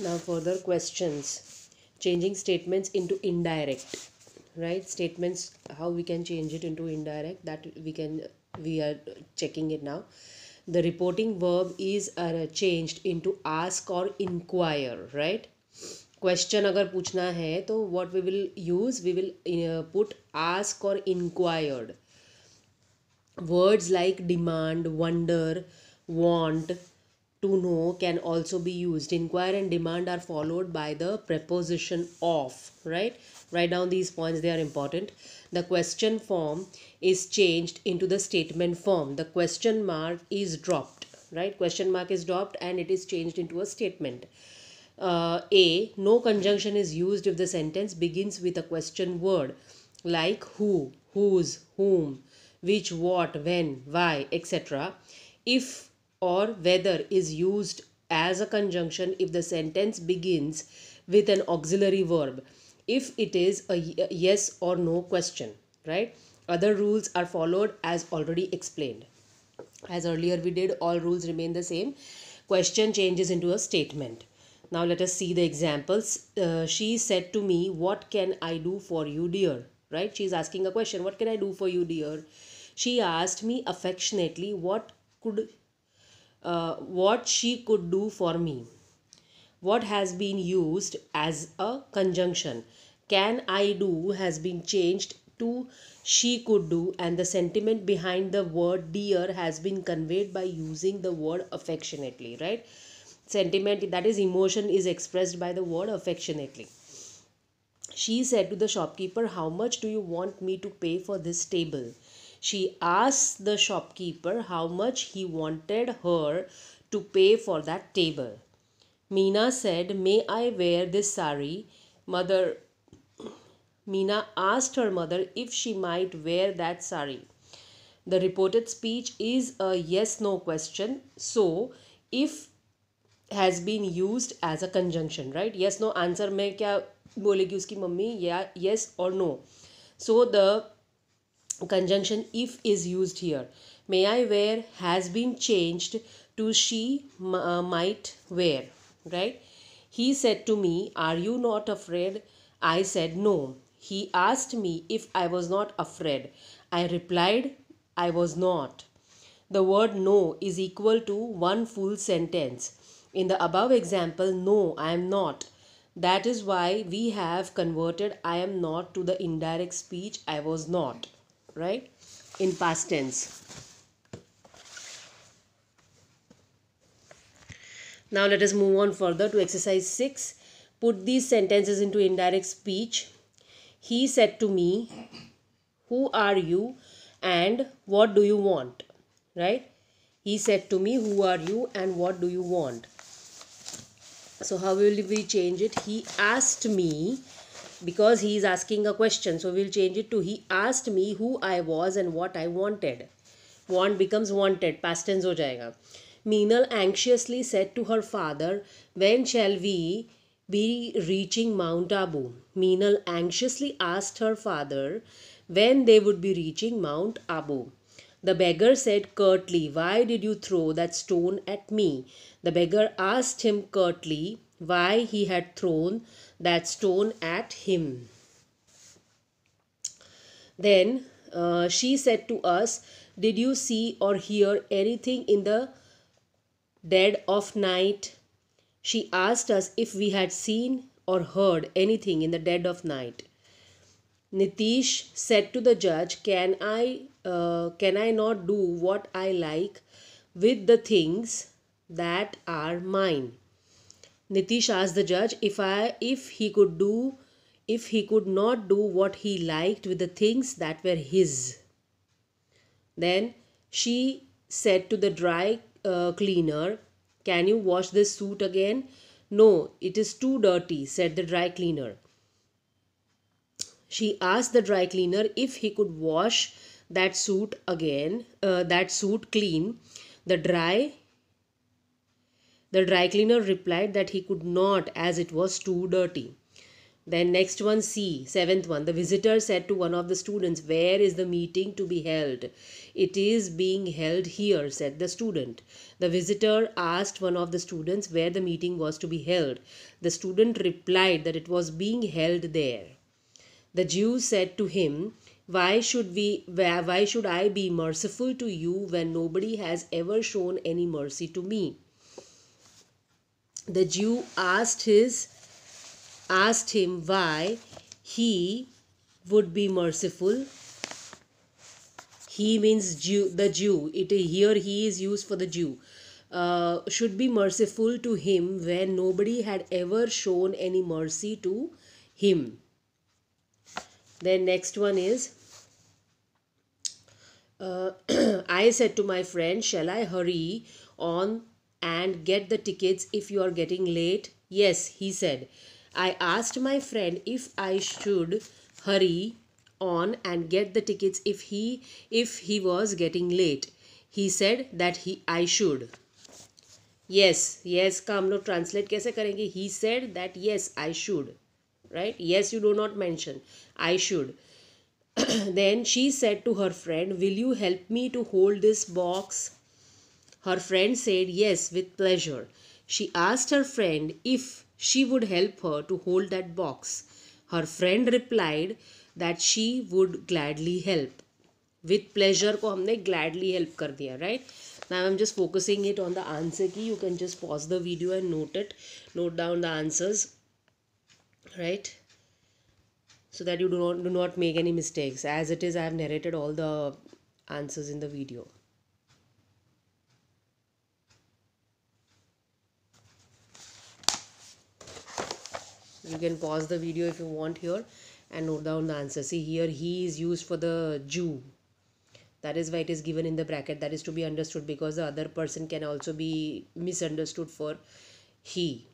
Now further questions. Changing statements into indirect. Right? Statements, how we can change it into indirect, that we are checking it now. The reporting verb is changed into ask or inquire, right? Question अगर पूछना है तो what we will use, we will put ask or inquired. Words like demand, wonder, want, to know can also be used. Inquire and demand are followed by the preposition of, right? Write down these points, they are important. The question form is changed into the statement form. The question mark is dropped, right? Question mark is dropped and it is changed into a statement. No conjunction is used if the sentence begins with a question word like who, whose, whom, which, what, when, why, etc. If or whether is used as a conjunction if the sentence begins with an auxiliary verb, if it is a yes or no question, right? Other rules are followed as already explained. As earlier we did, all rules remain the same. Question changes into a statement. Now let us see the examples. She said to me, "What can I do for you, dear?" Right? She is asking a question. What can I do for you, dear? She asked me affectionately what she could do for me. What has been used as a conjunction. Can I do has been changed to she could do, and the sentiment behind the word dear has been conveyed by using the word affectionately, right? Sentiment, that is emotion, is expressed by the word affectionately. She said to the shopkeeper, "How much do you want me to pay for this table?" She asked the shopkeeper how much he wanted her to pay for that table. Meena said, "May I wear this sari?" Mother Meena asked her mother if she might wear that sari. The reported speech is a yes no question. So, if has been used as a conjunction, right? Yes no answer में क्या बोलेगी उसकी mummy, या yes or no. So the conjunction if is used here. May I wear has been changed to she might wear, right? He said to me, "Are you not afraid?" I said no. He asked me if I was not afraid. I replied I was not. The word no is equal to one full sentence. In the above example, no, I am not. That is why we have converted I am not to the indirect speech I was not, right? In past tense. Now let us move on further to exercise 6. Put these sentences into indirect speech. He said to me, "Who are you and what do you want?" Right? He said to me, "Who are you and what do you want?" So how will we change it? He asked me, because he is asking a question. So we'll change it to he asked me who I was and what I wanted. Want becomes wanted. Past tense ho jayega. Meenal anxiously said to her father, "When shall we be reaching Mount Abu?" Meenal anxiously asked her father when they would be reaching Mount Abu. The beggar said curtly, "Why did you throw that stone at me?" The beggar asked him curtly why he had thrown that stone at him. Then she said to us, "Did you see or hear anything in the dead of night?" She asked us if we had seen or heard anything in the dead of night. Nitish said to the judge, can I not do what I like with the things that are mine?" Nitish asked the judge if he could not do what he liked with the things that were his. Then she said to the dry cleaner, "Can you wash this suit again?" "No, it is too dirty," said the dry cleaner. She asked the dry cleaner if he could wash that suit clean. The dry cleaner replied that he could not, as it was too dirty. Then next one, C, seventh one. The visitor said to one of the students, "Where is the meeting to be held?" "It is being held here," said the student. The visitor asked one of the students where the meeting was to be held. The student replied that it was being held there. The Jew said to him, why should I be merciful to you when nobody has ever shown any mercy to me?" The Jew asked him why he would be merciful. He means Jew, the Jew. Here he is used for the Jew. Should be merciful to him when nobody had ever shown any mercy to him. Then next one is, I said to my friend, "Shall I hurry on and get the tickets if you are getting late?" "Yes," he said. I asked my friend if I should hurry on and get the tickets if he was getting late. He said that I should. Yes का हम लोग translate कैसे करेंगे? He said that yes, I should. Right? Yes, you do not mention. I should. Then she said to her friend, "Will you help me to hold this box?" Her friend said yes, with pleasure. She asked her friend if she would help her to hold that box. Her friend replied that she would gladly help. With pleasure को हमने gladly help कर दिया, right? Now I'm just focusing it on the answer key. You can just pause the video and note down the answers, right? So that you do not make any mistakes. As it is, I have narrated all the answers in the video. You can pause the video if you want here and note down the answer. See here, he is used for the Jew. That is why it is given in the bracket. That is to be understood because the other person can also be misunderstood for he.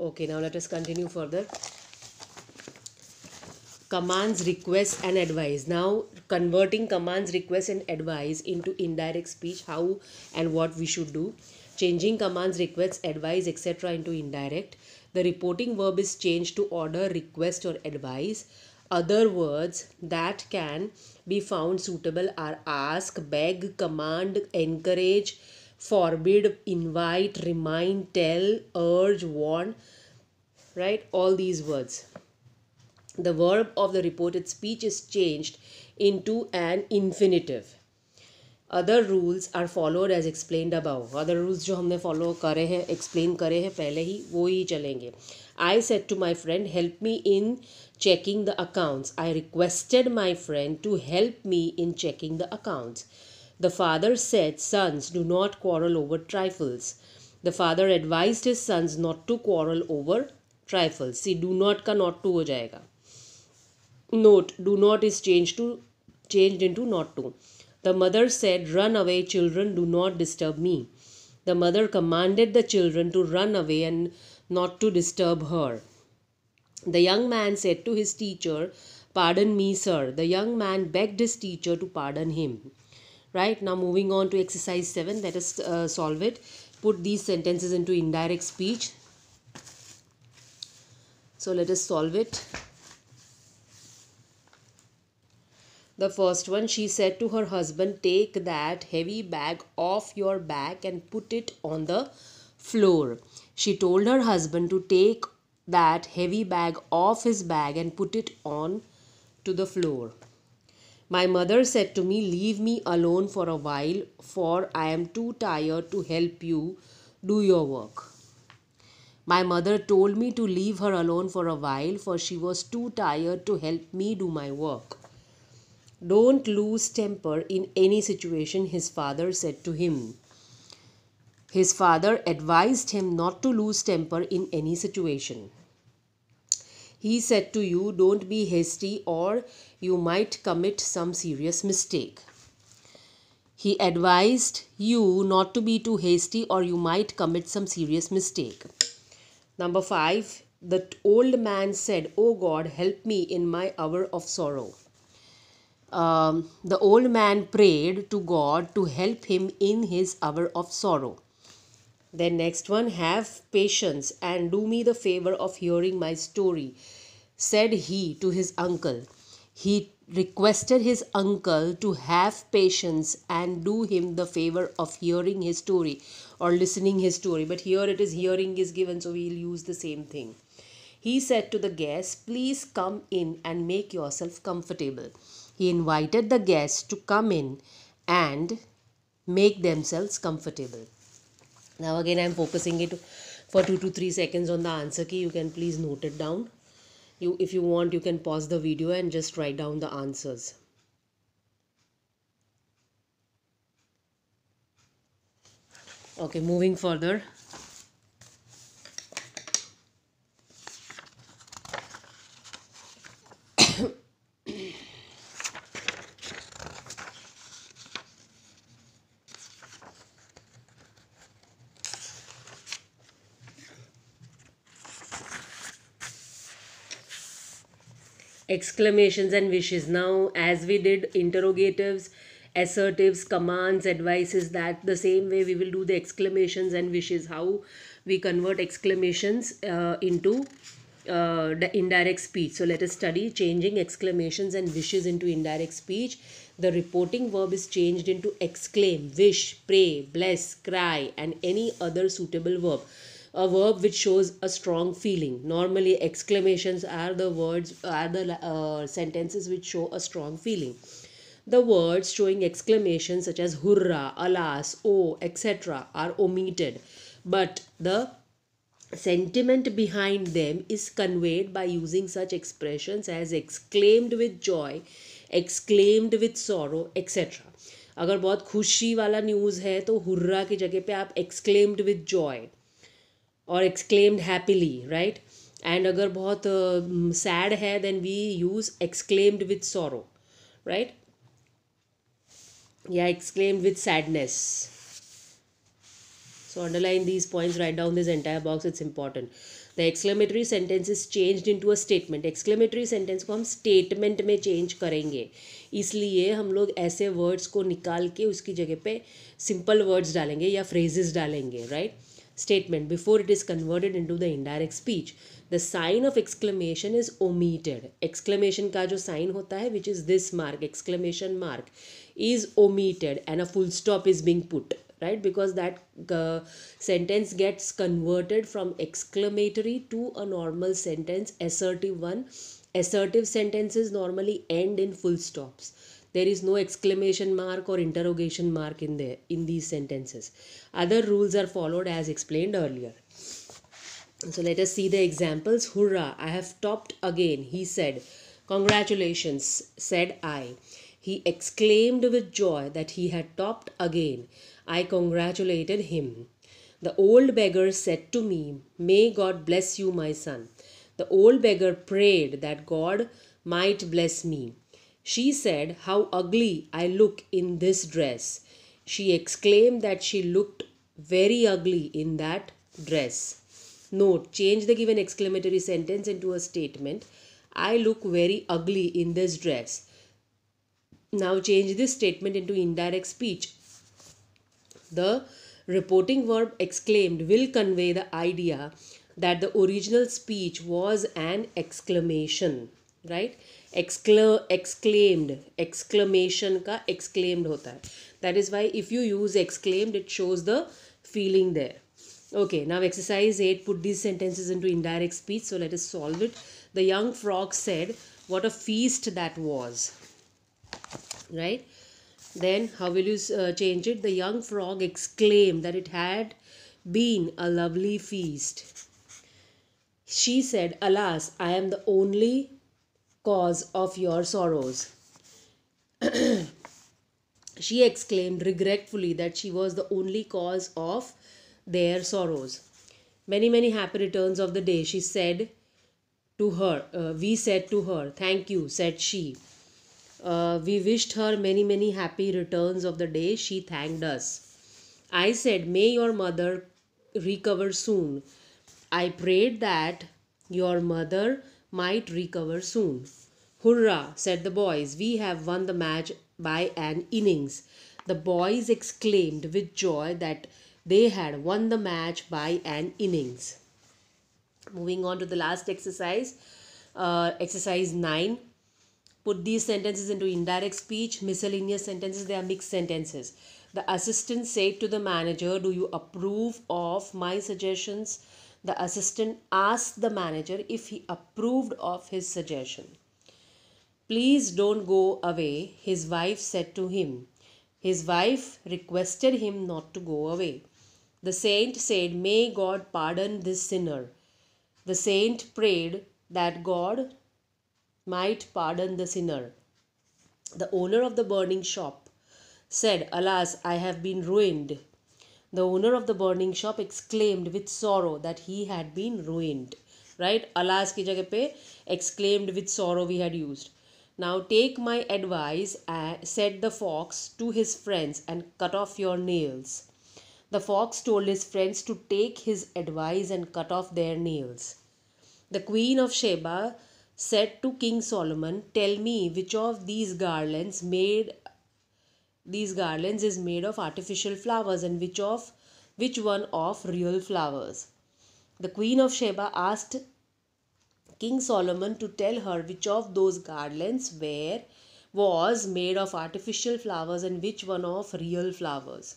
Okay, now let us continue further. Commands, requests and advice. Now converting commands, requests and advice into indirect speech, how and what we should do. Changing commands, requests, advice, etc. into indirect. The reporting verb is changed to order, request or advise. Other words that can be found suitable are ask, beg, command, encourage, forbid, invite, remind, tell, urge, warn. Right? All these words. The verb of the reported speech is changed into an infinitive. Other rules are followed as explained above. Other rules जो हमने follow करे हैं, explain करे हैं पहले ही, वो ही चलेंगे. I said to my friend, "Help me in checking the accounts." I requested my friend to help me in checking the accounts. The father said, "Sons, do not quarrel over trifles." The father advised his sons not to quarrel over trifles. See, do not का not to हो जाएगा. Note, do not is changed into not to. The mother said, "Run away, children, do not disturb me." The mother commanded the children to run away and not to disturb her. The young man said to his teacher, "Pardon me, sir." The young man begged his teacher to pardon him. Right, now moving on to exercise 7, let us solve it. Put these sentences into indirect speech. So let us solve it. The first one, she said to her husband, "Take that heavy bag off your back and put it on the floor." She told her husband to take that heavy bag off his back and put it on to the floor. My mother said to me, "Leave me alone for a while, for I am too tired to help you do your work." My mother told me to leave her alone for a while, for she was too tired to help me do my work. Don't lose temper in any situation, his father said to him. His father advised him not to lose temper in any situation. He said to you, "Don't be hasty or you might commit some serious mistake." He advised you not to be too hasty or you might commit some serious mistake. Number 5. The old man said, "Oh God, help me in my hour of sorrow." The old man prayed to God to help him in his hour of sorrow. Then next one, have patience and do me the favor of hearing my story, said he to his uncle. He requested his uncle to have patience and do him the favor of hearing his story or listening his story. But here it is hearing is given, so we'll use the same thing. He said to the guests, please come in and make yourself comfortable. He invited the guests to come in and make themselves comfortable. Now again I am focusing it for 2 to 3 seconds on the answer key. You can please note it down. If you want, you can pause the video and just write down the answers. Okay, moving further. Exclamations and wishes. Now, as we did interrogatives, assertives, commands, advices, that the same way we will do the exclamations and wishes. How we convert exclamations into the indirect speech. So let us study changing exclamations and wishes into indirect speech. The reporting verb is changed into exclaim, wish, pray, bless, cry, and any other suitable verb. A verb which shows a strong feeling. Normally exclamations are the sentences which show a strong feeling. The words showing exclamations such as hurrah, alas, oh, etc. are omitted, but the sentiment behind them is conveyed by using such expressions as exclaimed with joy, exclaimed with sorrow, etc. अगर बहुत खुशी वाला news है तो hurrah की जगह पे आप exclaimed with joy or exclaimed happily, right? And अगर बहुत sad है then we use exclaimed with sorrow, right? Yeah, exclaimed with sadness. So underline these points, write down this entire box, it's important. The exclamatory sentence is changed into a statement. Exclamatory sentence को हम statement में change करेंगे, इसलिए हम लोग ऐसे words को निकाल के उसकी जगह पे simple words डालेंगे या phrases डालेंगे, right? Statement. Before it is converted into the indirect speech, the sign of exclamation is omitted. Exclamation का जो sign होता है, which is this mark, exclamation mark, is omitted and a full stop is being put, right? Because that sentence gets converted from exclamatory to a normal sentence, assertive one. Assertive sentences normally end in full stops. There is no exclamation mark or interrogation mark in these sentences. Other rules are followed as explained earlier. So let us see the examples. Hurrah, I have topped again, he said. Congratulations, said I. He exclaimed with joy that he had topped again. I congratulated him. The old beggar said to me, may God bless you, my son. The old beggar prayed that God might bless me. She said, how ugly I look in this dress. She exclaimed that she looked very ugly in that dress. Note, change the given exclamatory sentence into a statement. I look very ugly in this dress. Now change this statement into indirect speech. The reporting verb exclaimed will convey the idea that the original speech was an exclamation, right? Exclaimed, exclamation का exclaimed होता है. That is why if you use exclaimed, it shows the feeling there. Okay, now exercise 8, put these sentences into indirect speech. So let us solve it. The young frog said, what a feast that was, right? Then how will you change it? The young frog exclaimed that it had been a lovely feast. She said, alas, I am the only cause of your sorrows. She exclaimed regretfully that she was the only cause of their sorrows. Many, many happy returns of the day, she said to her. We said to her, thank you, said she. We wished her many, many happy returns of the day. She thanked us. I said, may your mother recover soon. I prayed that your mother might recover soon. Hurrah, said the boys. We have won the match by an innings. The boys exclaimed with joy that they had won the match by an innings. Moving on to the last exercise, exercise 9. Put these sentences into indirect speech. Miscellaneous sentences, they are mixed sentences. The assistant said to the manager, "Do you approve of my suggestions?" The assistant asked the manager if he approved of his suggestion. "Please don't go away," his wife said to him. His wife requested him not to go away. The saint said, "May God pardon this sinner." The saint prayed that God might pardon the sinner. The owner of the burning shop said, "Alas, I have been ruined." The owner of the burning shop exclaimed with sorrow that he had been ruined. Right? Alas ki jagah pe exclaimed with sorrow we had used. "Now take my advice," said the fox to his friends, "and cut off your nails." The fox told his friends to take his advice and cut off their nails. The Queen of Sheba said to King Solomon, "Tell me which of these garlands is made of artificial flowers and which one of real flowers." The Queen of Sheba asked King Solomon to tell her which of those garlands was made of artificial flowers and which one of real flowers.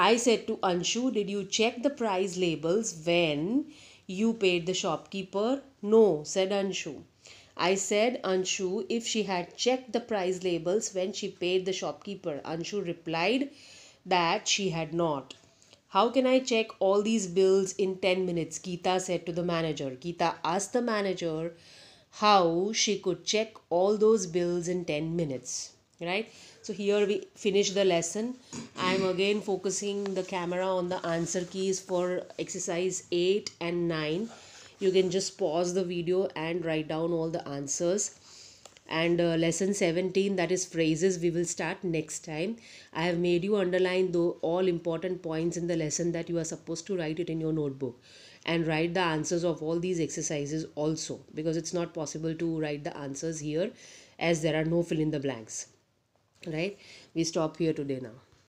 I said to Anshu, "Did you check the price labels when you paid the shopkeeper?" "No," said Anshu. I said Anshu if she had checked the price labels when she paid the shopkeeper. Anshu replied that she had not. "How can I check all these bills in 10 minutes?" Geeta said to the manager. Geeta asked the manager how she could check all those bills in 10 minutes. Right? So here we finish the lesson. I am again focusing the camera on the answer keys for exercise 8 and 9. You can just pause the video and write down all the answers. And lesson 17, that is phrases, we will start next time. I have made you underline all important points in the lesson that you are supposed to write it in your notebook. And write the answers of all these exercises also, because it's not possible to write the answers here as there are no fill in the blanks. Right? We stop here today now.